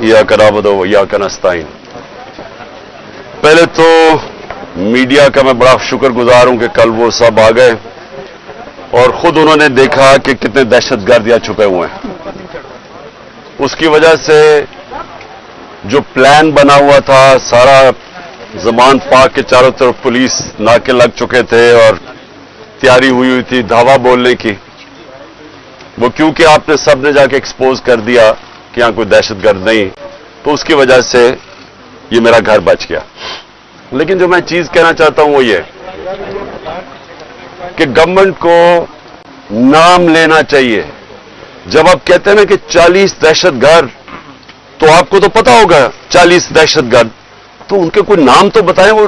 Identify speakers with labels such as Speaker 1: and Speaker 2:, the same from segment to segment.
Speaker 1: इय्याका नअबुदु व इय्याका नस्तईन। पहले तो मीडिया का मैं बड़ा शुक्रगुजार हूं कि कल वो सब आ गए और खुद उन्होंने देखा कि कितने दहशतगर्द यहाँ छुपे हुए हैं। उसकी वजह से जो प्लान बना हुआ था, सारा ज़मान पार्क के चारों तरफ पुलिस नाके लग चुके थे और तैयारी हुई थी धावा बोलने की, वो क्योंकि आपने सबने जाके एक्सपोज कर दिया कि यहां कोई दहशतगर्द नहीं, तो उसकी वजह से ये मेरा घर बच गया। लेकिन जो मैं चीज कहना चाहता हूं वो ये कि गवर्नमेंट को नाम लेना चाहिए। जब आप कहते हैं ना कि 40 दहशतगर्द, तो आपको तो पता होगा 40 दहशतगर्द, तो उनके कोई नाम तो बताएं, वो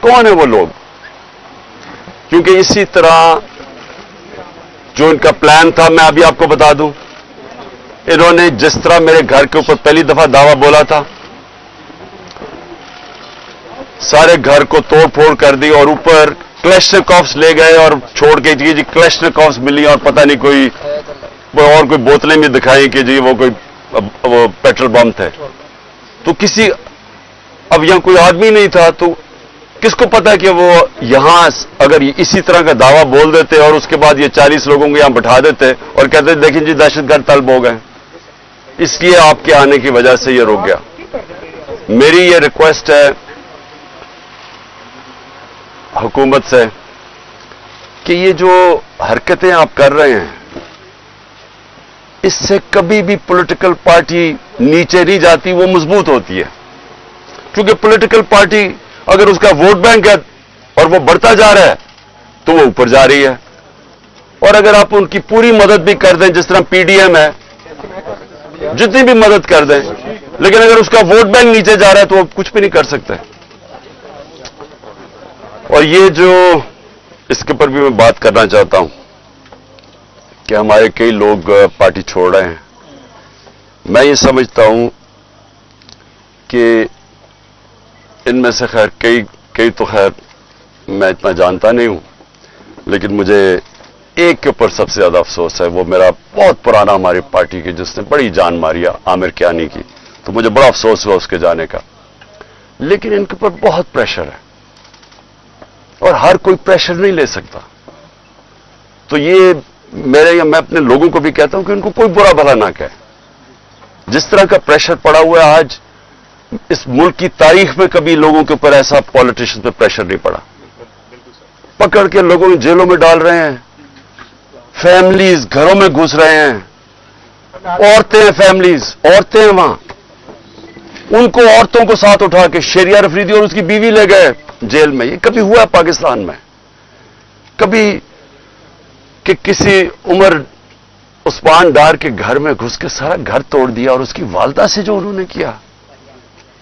Speaker 1: कौन है वो लोग। क्योंकि इसी तरह जो इनका प्लान था, मैं अभी आपको बता दूं, इन्होंने जिस तरह मेरे घर के ऊपर पहली दफा दावा बोला था, सारे घर को तोड़ फोड़ कर दी और ऊपर क्लैशनिकोव्स ले गए और छोड़ के जी क्लैशनिकोव्स मिली और पता नहीं कोई और कोई बोतलें भी दिखाई कि जी वो कोई वो पेट्रोल बम थे। तो किसी, अब यहां कोई आदमी नहीं था, तो किसको पता कि वो यहां अगर इसी तरह का दावा बोल देते और उसके बाद ये 40 लोगों को यहां बैठा देते और कहते देखें जी दहशतगर्द तलब हो गए। इसलिए आपके आने की वजह से ये रुक गया। मेरी ये रिक्वेस्ट है हुकूमत से कि ये जो हरकतें आप कर रहे हैं, इससे कभी भी पॉलिटिकल पार्टी नीचे नहीं जाती, वो मजबूत होती है। क्योंकि पॉलिटिकल पार्टी अगर उसका वोट बैंक है और वो बढ़ता जा रहा है तो वो ऊपर जा रही है, और अगर आप उनकी पूरी मदद भी कर दें, जिस तरह पीडीएम है, जितनी भी मदद कर दें, लेकिन अगर उसका वोट बैंक नीचे जा रहा है तो वो कुछ भी नहीं कर सकते। और ये जो इसके ऊपर भी मैं बात करना चाहता हूं कि हमारे कई लोग पार्टी छोड़ रहे हैं। मैं ये समझता हूं कि इनमें से खैर कई तो खैर मैं इतना जानता नहीं हूं, लेकिन मुझे एक के ऊपर सबसे ज्यादा अफसोस है। वो मेरा बहुत पुराना हमारी पार्टी की, जिसने बड़ी जान मारी, आमिर कियानी की, तो मुझे बड़ा अफसोस हुआ उसके जाने का। लेकिन इनके ऊपर बहुत प्रेशर है और हर कोई प्रेशर नहीं ले सकता। तो ये मैं अपने लोगों को भी कहता हूं कि उनको कोई बुरा भला ना कहे। जिस तरह का प्रेशर पड़ा हुआ है आज, इस मुल्क की तारीख में कभी लोगों के ऊपर ऐसा पॉलिटिशियन पे प्रेशर नहीं पड़ा। पकड़ के लोगों को जेलों में डाल रहे हैं, फैमिलीज घरों में घुस रहे हैं, औरतें हैं, फैमिलीज औरतें हैं वहां, उनको औरतों को साथ उठा के शेरिया रफरीदी और उसकी बीवी ले गए जेल में। ये कभी हुआ पाकिस्तान में? कभी कि किसी उमर उस्मान डार के घर में घुस के सारा घर तोड़ दिया और उसकी वालदा से जो उन्होंने किया,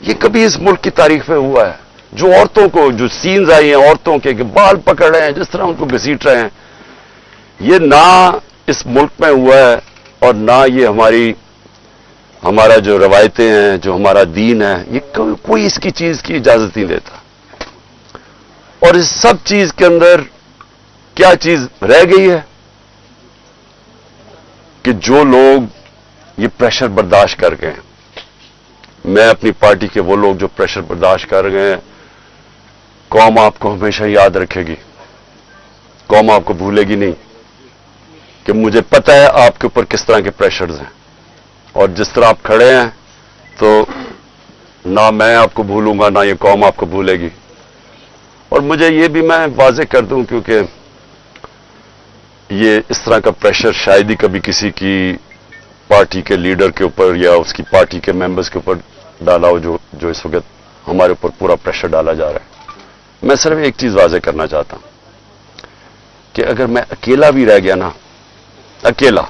Speaker 1: ये कभी इस मुल्क की तारीख में हुआ है? जो औरतों को, जो सीन्स आई हैं औरतों के बाल पकड़ रहे हैं, जिस तरह उनको घसीट रहे हैं, ये ना इस मुल्क में हुआ है और ना ये हमारा जो रवायतें हैं, जो हमारा दीन है, ये कोई इसकी चीज की इजाजत नहीं देता। और इस सब चीज के अंदर क्या चीज रह गई है कि जो लोग ये प्रेशर बर्दाश्त कर गए, मैं अपनी पार्टी के वो लोग जो प्रेशर बर्दाश्त कर गए हैं, कौम आपको हमेशा याद रखेगी, कौम आपको भूलेगी नहीं। कि मुझे पता है आपके ऊपर किस तरह के प्रेशर्स हैं और जिस तरह आप खड़े हैं, तो ना मैं आपको भूलूंगा ना ये कौम आपको भूलेगी। और मुझे ये भी मैं वाजे कर दूं, क्योंकि ये इस तरह का प्रेशर शायद ही कभी किसी की पार्टी के लीडर के ऊपर या उसकी पार्टी के मेंबर्स के ऊपर डाला हो, जो इस वक्त हमारे ऊपर पूरा प्रेशर डाला जा रहा है। मैं सिर्फ एक चीज वाजे करना चाहता हूं कि अगर मैं अकेला भी रह गया ना, अकेला,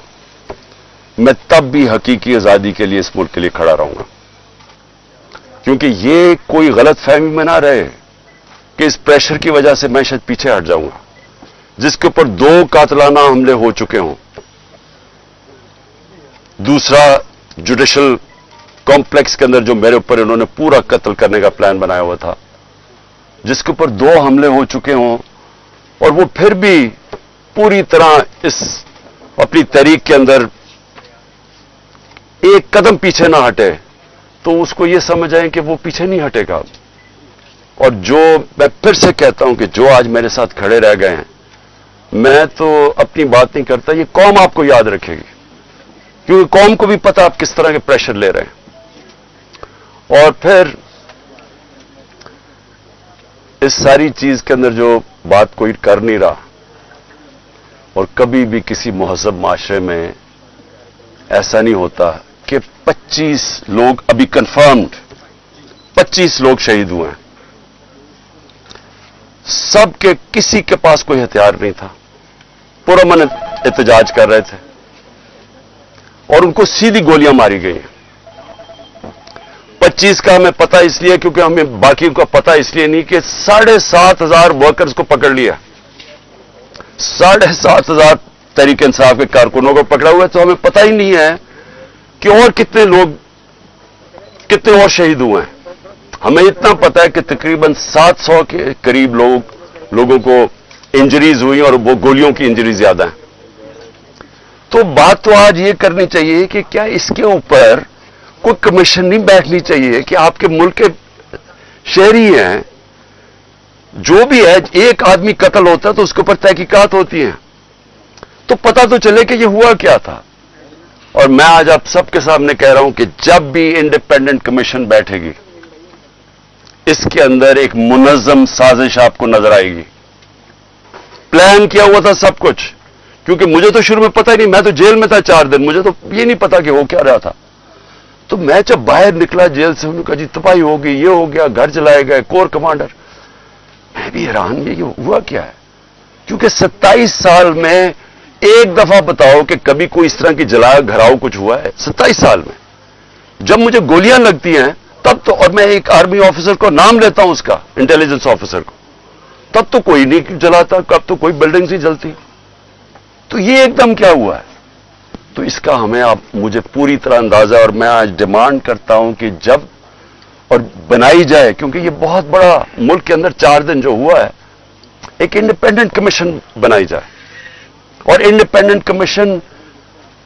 Speaker 1: मैं तब भी हकीकी आजादी के लिए इस मुल्क के लिए खड़ा रहूंगा। क्योंकि ये कोई गलत फहमी में ना रहे कि इस प्रेशर की वजह से मैं शायद पीछे हट जाऊंगा। जिसके ऊपर 2 कातलाना हमले हो चुके हों, दूसरा जुडिशल कॉम्प्लेक्स के अंदर जो मेरे ऊपर इन्होंने पूरा कत्ल करने का प्लान बनाया हुआ था, जिसके ऊपर 2 हमले हो चुके हों और वो फिर भी पूरी तरह इस अपनी तहरीक के अंदर एक कदम पीछे ना हटे, تو اس کو یہ سمجھ آئے کہ وہ پیچھے نہیں ہٹے گا. اور جو میں پھر سے کہتا ہوں کہ جو آج میرے ساتھ کھڑے رہ گئے ہیں, میں تو اپنی بات نہیں کرتا, یہ قوم آپ کو یاد رکھے گی, کیونکہ قوم کو بھی پتا آپ کس طرح کے پریشر لے رہے ہیں. اور پھر اس ساری چیز کے اندر جو بات کوئی کر نہیں رہا, اور کبھی بھی کسی مہذب معاشرے میں ایسا نہیں ہوتا کہ 25 لوگ ابھی کنفرمڈ 25 لوگ شہید ہوئے ہیں. سب کے کسی کے پاس کوئی ہتھیار نہیں تھا, پرامن احتجاج کر رہے تھے, اور ان کو سیدھی گولیاں ماری گئی ہیں. 25 کا ہمیں پتا اس لیے کیونکہ ہمیں باقی کا پتا اس لیے نہیں کہ 7,500 ورکرز کو پکڑ لیا, 7,500 تحریک انصاف کے کارکنوں کو پکڑا ہوا ہے. تو ہمیں پتا ہی نہیں ہے کہ اور کتنے اور شہید ہوئے ہیں. ہمیں اتنا پتا ہے کہ تقریباً 700 کے قریب لوگوں کو انجریز ہوئی, اور وہ گولیوں کی انجری زیادہ ہیں. تو بات تو آج یہ کرنی چاہیے کہ کیا اس کے اوپر کوئی کمیشن نہیں بیٹھنی چاہیے کہ آپ کے ملک کے شہری ہیں, جو بھی ہے, ایک آدمی قتل ہوتا ہے تو اس کے اوپر تحقیقات ہوتی ہیں, تو پتہ تو چلے کہ یہ ہوا کیا تھا. اور میں آج آپ سب کے سامنے کہہ رہا ہوں کہ جب بھی انڈیپینڈنٹ کمیشن بیٹھے گی, اس کے اندر ایک منظم سازش آپ کو نظر آئے گی. پلان کیا ہوا تھا سب کچھ, کیونکہ مجھے تو شروع میں پتہ ہی نہیں, میں تو جیل میں تھا 4 دن, مجھے تو یہ نہیں پتا کہ ہو کیا رہا تھا. تو میں جب باہر نکلا جیل سے, انہوں نے کہا جی تباہی ہو گئی, یہ ہو گیا, گھر جلائے گئے, کور کمانڈر. میں بھی حیران, یہ ہوا کیا ہے, کیونکہ 27 سال میں ایک دفعہ بتاؤ کہ کبھی کوئی اس طرح کی جلا گھراؤ کچھ ہوا ہے 27 سال میں. جب مجھے گولیاں لگتی ہیں تب تو, اور میں ایک آرمی آفیسر کو نام لیتا ہوں اس کا, انٹیلیجنس آفیسر کو, تب تو کوئی نہیں جلاتا, کب تو کوئی بلڈنگ نہیں جلتی. تو یہ ایک دم کیا ہوا ہے؟ تو اس کا ہمیں مجھے پوری طرح اندازہ, اور میں آج ڈیمانڈ کرتا ہوں کہ جب اور بنائی جائے, کیونکہ یہ بہت بڑا ملک کے اندر 4 دن جو ہوا ہے, ایک انڈیپینڈنٹ کمیشن بنائی جائے. اور انڈیپینڈنٹ کمیشن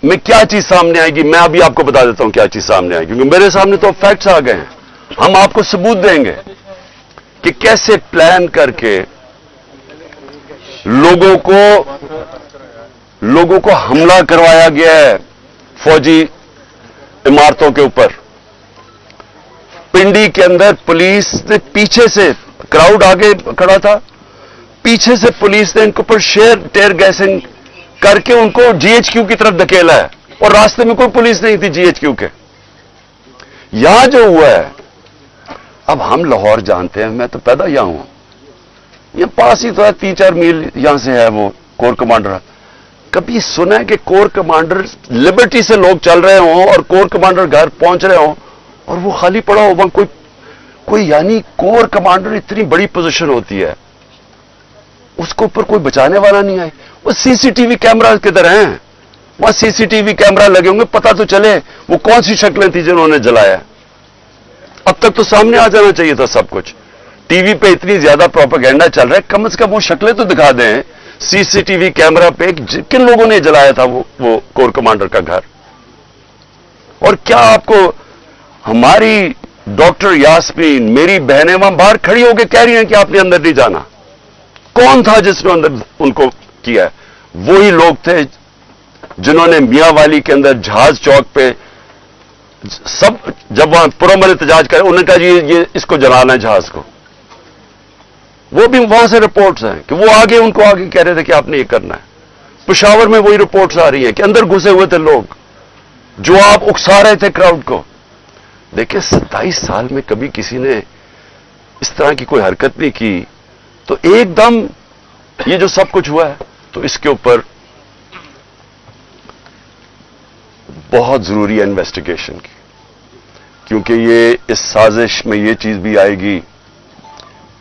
Speaker 1: میں کیا چیز سامنے آئے گی, میں ابھی آپ کو بتا دیتا ہوں کیا چیز سامنے آئے گی, کیونکہ میرے سامنے تو فیکٹس آ گئے ہیں. ہم آپ کو ثبوت دیں گے کہ کیسے پلان کر کے لوگوں کو حملہ کروایا گیا ہے فوجی عمارتوں کے اوپر. پنڈی کے اندر پولیس نے پیچھے سے, کراؤڈ آگے کھڑا تھا, پیچھے سے پولیس نے ان کے اوپر ٹیئر گیسنگ کر کے ان کو GHQ کی طرف دھکیلا ہے, اور راستے میں کوئی پولیس نہیں تھی GHQ کے. یہاں جو ہوا ہے, اب ہم لاہور جانتے ہیں, میں تو پیدا یہاں ہوں, یہ پاس ہی تو ہے, 3-4 میل یہاں سے ہے وہ کور کمانڈر. کبھی سنا ہے کہ کور کمانڈر لبرٹی سے لوگ چل رہے ہوں اور کور کمانڈر گھر پہنچ رہے ہوں اور وہ خالی پڑا ہو وہاں کوئی یعنی کور کمانڈر اتنی بڑی پوزیشن ہوتی ہے, اس کو اوپر کوئی بچانے والا نہیں آئے. وہ CCTV کیمرہ کدھر ہیں, وہاں CCTV کیمرہ لگے ہوں گے, پتہ تو چلے وہ کون سی شکلیں تھی جنہوں نے جلایا. اب تک تو سامنے آ جانا چاہیے تھا سب کچھ. ٹی وی پہ اتنی زیادہ پروپیگنڈا چل رہا ہے, کم از کم وہ شکلیں تو دکھا دیں CCTV کیمرہ پہ کن لوگوں نے جلایا تھا وہ کور کمانڈر کا گھر. اور کیا آپ کو ہماری ڈاکٹر یاسمین, میری بہنیں وہاں باہر کھڑی ہو کے کہہ رہی ہیں کہ آپ نے اندر نہیں جانا. کون تھا جس نے اندر ان کو کیا ہے؟ وہی لوگ تھے جنہوں نے میاں والی کے اندر جہاز چوک پہ سب جب وہاں پرامن احتجاج کرے, انہوں نے کہا جی یہ اس کو جلانا ہے جہاز کو. وہ بھی وہاں سے رپورٹس ہیں کہ وہ آگے ان کو آگے کہہ رہے تھے کہ آپ نے یہ کرنا ہے. پشاور میں وہی رپورٹس آ رہی ہیں کہ اندر گھسے ہوئے تھے لوگ جو آپ اکسا رہے تھے کراؤڈ کو. دیکھیں 27 سال میں کبھی کسی نے اس طرح کی کوئی حرکت نہیں کی, تو ایک دم یہ جو سب کچھ ہوا ہے, تو اس کے اوپر بہت ضروری ہے انویسٹیگیشن کی, کیونکہ یہ اس سازش میں یہ چیز بھی آئے گی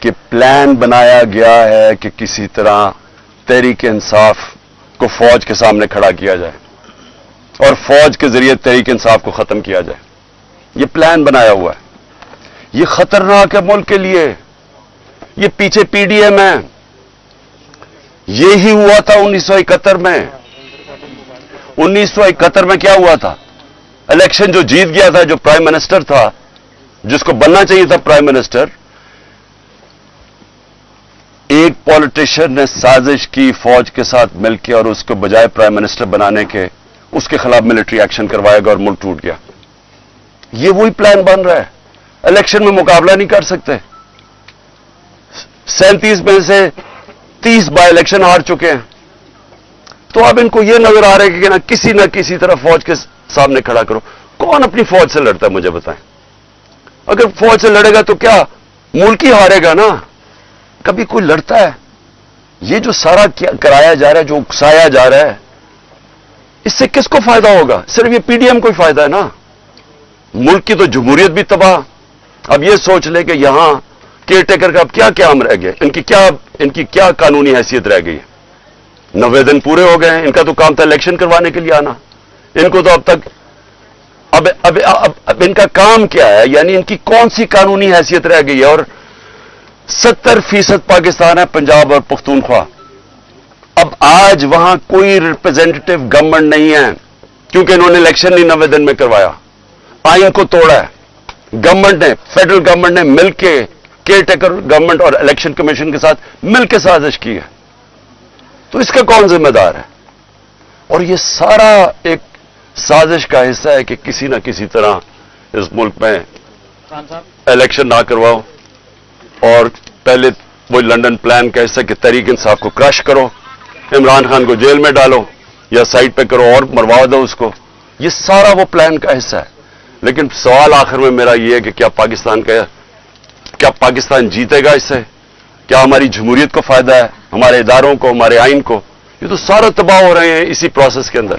Speaker 1: کہ پلان بنایا گیا ہے کہ کسی طرح تحریک انصاف کو فوج کے سامنے کھڑا کیا جائے اور فوج کے ذریعے تحریک انصاف کو ختم کیا جائے. یہ پلان بنایا ہوا ہے. یہ خطرناک ہے ملک کے لیے. یہ پیچھے PDM ہے. یہی ہوا تھا 1971 میں. 1971 میں کیا ہوا تھا؟ الیکشن جو جیت گیا تھا, جو پرائم منسٹر تھا, जिसको बनना चाहिए था प्राइम मिनिस्टर, एक पॉलिटिशियन ने साजिश की फौज के साथ मिलकर और उसको बजाय प्राइम मिनिस्टर बनाने के उसके खिलाफ मिलिट्री एक्शन करवाएगा और मुल्क टूट गया। ये वही प्लान बन रहा है। इलेक्शन में मुकाबला नहीं कर सकते। 37 में से 30 बाय इलेक्शन हार चुके हैं। तो अब इनको यह नजर आ रहा है कि ना किसी तरह फौज के सामने खड़ा करो। कौन अपनी फौज से लड़ता है मुझे बताएं? अगर फौज से लड़ेगा तो क्या मुल्क ही हारेगा ना? कभी कोई लड़ता है? ये जो सारा कराया जा रहा है, जो उकसाया जा रहा है, इससे किसको फायदा होगा? सिर्फ ये पीडीएम को ही फायदा है ना। मुल्क की तो जमहूरियत भी तबाह। अब ये सोच ले कि यहां केयर टेकर का अब क्या काम रह गया, इनकी क्या कानूनी हैसियत रह गई है? 90 दिन पूरे हो गए हैं। इनका तो काम था इलेक्शन करवाने के लिए आना। इनको तो अब तक अब इनका काम क्या है? यानी इनकी कौन सी कानूनी हैसियत रह गई है? और 70% पाकिस्तान है, पंजाब और पख्तूनख्वा। अब आज वहां कोई रिप्रेजेंटेटिव गवर्नमेंट नहीं है, क्योंकि इन्होंने इलेक्शन नहीं 90 दिन में करवाया, आइन को तोड़ा है। गवर्नमेंट ने, फेडरल गवर्नमेंट ने मिलकर केयर टेकर गवर्नमेंट और इलेक्शन कमीशन के साथ मिलकर साजिश की है। तो इसका कौन जिम्मेदार है? और ये सारा एक साजिश का हिस्सा है कि किसी ना किसी तरह इस मुल्क में इलेक्शन ना करवाओ और पहले वो लंदन प्लान का हिस्सा कि तहरीक इंसाफ को क्रश करो, इमरान खान को जेल में डालो या साइड पे करो और मरवा दो उसको। ये सारा वो प्लान का हिस्सा है। लेकिन सवाल आखिर में मेरा ये है कि क्या पाकिस्तान जीतेगा इससे? क्या हमारी जमहूरियत को फायदा है, हमारे इदारों को, हमारे आइन को? ये तो सारा तबाह हो रहे हैं इसी प्रोसेस के अंदर।